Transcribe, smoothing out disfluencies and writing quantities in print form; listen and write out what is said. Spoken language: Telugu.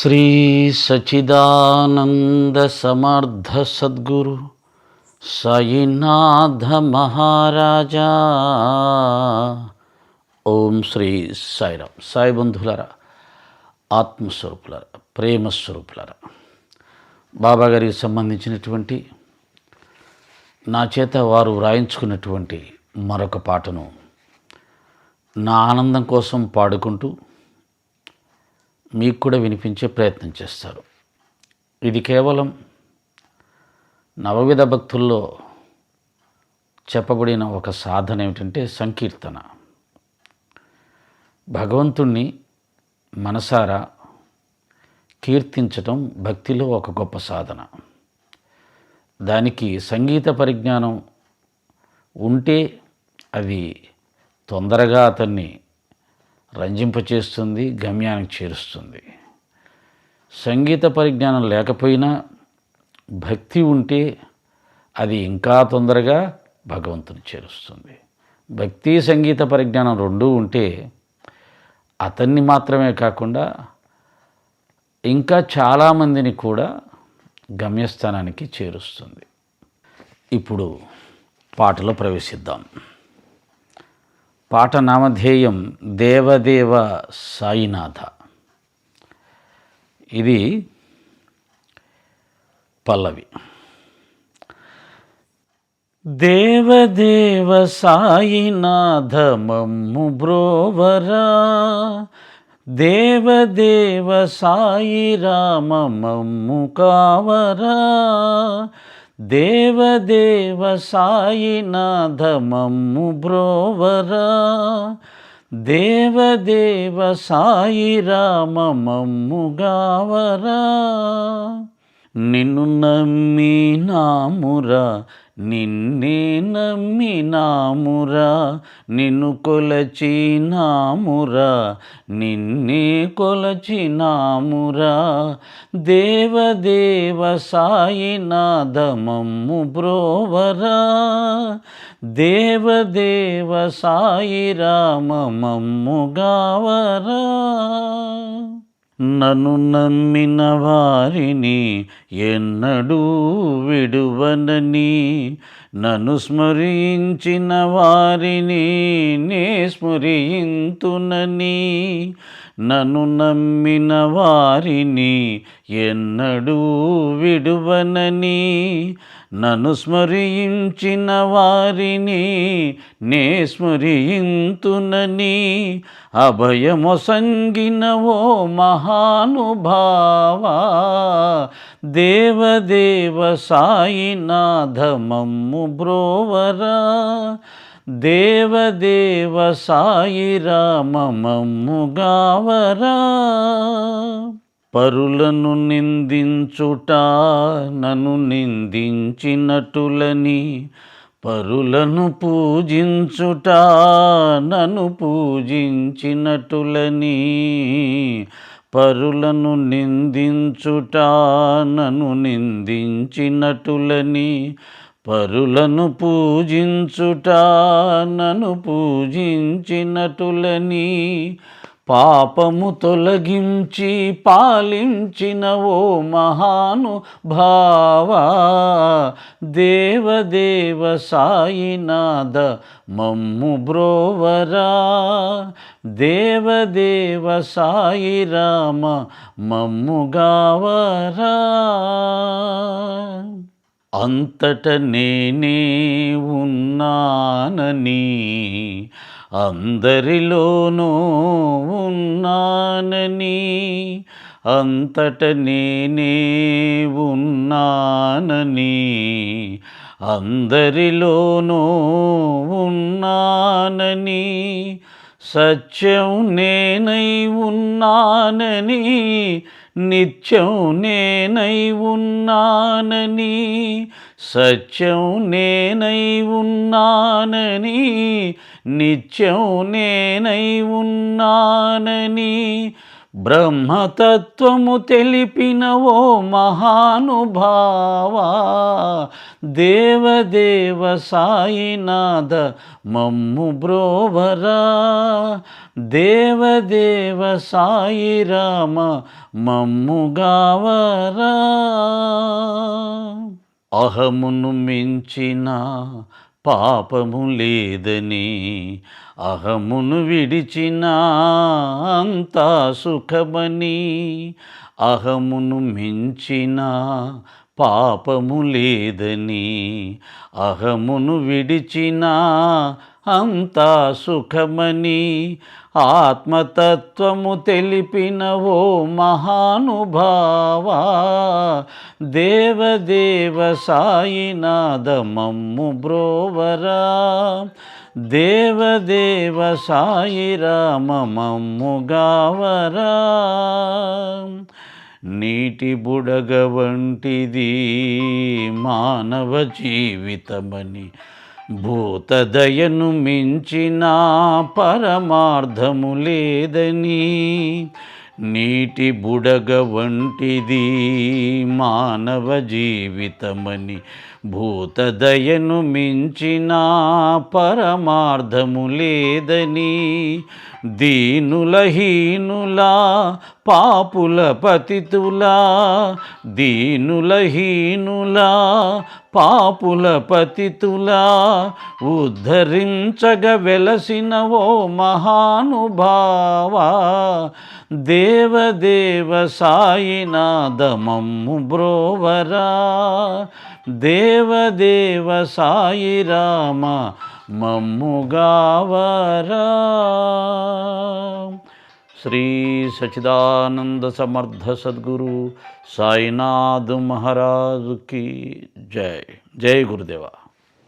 శ్రీ సచిదానంద సమర్థ సద్గురు సాయినాథ మహారాజా. ఓం శ్రీ సాయిరామ్. సాయి బంధువులరా, ఆత్మస్వరూపులరా, ప్రేమస్వరూపులరా, బాబా గారికి సంబంధించినటువంటి నా చేత వారు వ్రాయించుకున్నటువంటి మరొక పాటను నా ఆనందం కోసం పాడుకుంటూ మీకు కూడా వినిపించే ప్రయత్నం చేస్తారు. ఇది కేవలం నవవిధ భక్తుల్లో చెప్పబడిన ఒక సాధన ఏమిటంటే సంకీర్తన. భగవంతుణ్ణి మనసారా కీర్తించటం భక్తిలో ఒక గొప్ప సాధన. దానికి సంగీత పరిజ్ఞానం ఉంటే అది తొందరగా అతన్ని రంజింపచేస్తుంది, గమ్యానికి చేరుస్తుంది. సంగీత పరిజ్ఞానం లేకపోయినా భక్తి ఉంటే అది ఇంకా తొందరగా భగవంతుని చేరుస్తుంది. భక్తి సంగీత పరిజ్ఞానం రెండూ ఉంటే అతన్ని మాత్రమే కాకుండా ఇంకా చాలామందిని కూడా గమ్యస్థానానికి చేరుస్తుంది. ఇప్పుడు పాటలో ప్రవేశిద్దాం. పాట నామధేయం దేవదేవ సాయినాథ. ఇది పల్లవి. దేవదేవ సాయినాథ మమ్ము బ్రోవరా, దేవదేవ సాయి రామ మమ్ము కావరా, దేవదేవ సాయినాథ మమ్ము బ్రోవరా, దేవదేవ సాయి రామ మమ్ము గావరా. నిన్ను నమ్మినామురా, నిన్నే నమ్మినామురా, నిన్ను కొలచినామురా, నిన్నే కొలచినామురా, దేవదేవ సాయినాథ మమ్ము బ్రోవరా, దేవదేవ సాయి రామ మమ్ము గావరా. నన్ను నమ్మిన వారిని ఎన్నడూ విడువనని, నన్ను స్మరించిన వారిని నే స్మరింతునని, నన్ను నమ్మిన వారిని ఎన్నడూ విడువనని, నన్ను స్మరించిన వారిని నే స్మరింతునని, అభయమొసంగిన ఓ మహానుభావా, దేవదేవ సాయినాథ మమ్ము బ్రోవరా, దేవదేవ సాయి రామ మమ్ము గావరా. పరులను నిందించుట నన్ను నిందించినటులని, పరులను పూజించుట నన్ను పూజించినటులని, పరులను నిందించుట నన్ను నిందించినటులని, పరులను పూజించుట నన్ను పూజించినటులని, పాపము తొలగించి పాలించిన ఓ మహానుభావా, దేవదేవ సాయినాథ మమ్ము బ్రోవరా, దేవదేవ సాయి రామ మమ్ము గావరా. అంతట నేనే ఉన్నానని, అందరిలోనూ ఉన్నానని, అంతట నేనే ఉన్నానని, అందరిలోనూ ఉన్నానని, సత్యం నేనై ఉన్నానని, నిత్యం నేనై ఉన్నానని, సత్యం నేనై ఉన్నానని, నిత్యం నేనై ఉన్నానని, బ్రహ్మతత్వము తెలిపిన ఓ మహానుభావా, దేవదేవ సాయినాథ మమ్ము బ్రోవరా, దేవదేవ సాయి రామ మమ్ము గావరా. అహమును మించిన పాపము లేదని, అహమును విడిచిన అంతా సుఖమని, అహమును మించిన పాపము లేదని, అహమును విడిచిన అంతా సుఖమని, ఆత్మతత్వము తెలిపిన ఓ మహానుభావా, దేవదేవ సాయినాథ మమ్ము బ్రోవరా, దేవదేవ సాయి రామ మమ్ము గావరా. నీటి బుడగ వంటిది మానవ జీవితమని, భూతదయను మించిన పరమార్థము లేదని, నీటి బుడగ వంటిది మానవ జీవితమని, భూతదయను మించిన పరమార్థము లేదని, దీనుల హీనులా పాపుల పతితులా, దీనుల హీనులా పాపుల పతితులా, ఉద్ధరించగ వెలసిన ఓ మహానుభావా, దేవదేవ సాయినాథ మమ్ము బ్రోవరా, దేవదేవ సాయి రామ మమ్ము గావరా. శ్రీ సచ్చిదానంద సమర్థ సద్గురు సాయినాథ్ మహారాజు की जय. जय गुरुदेवा.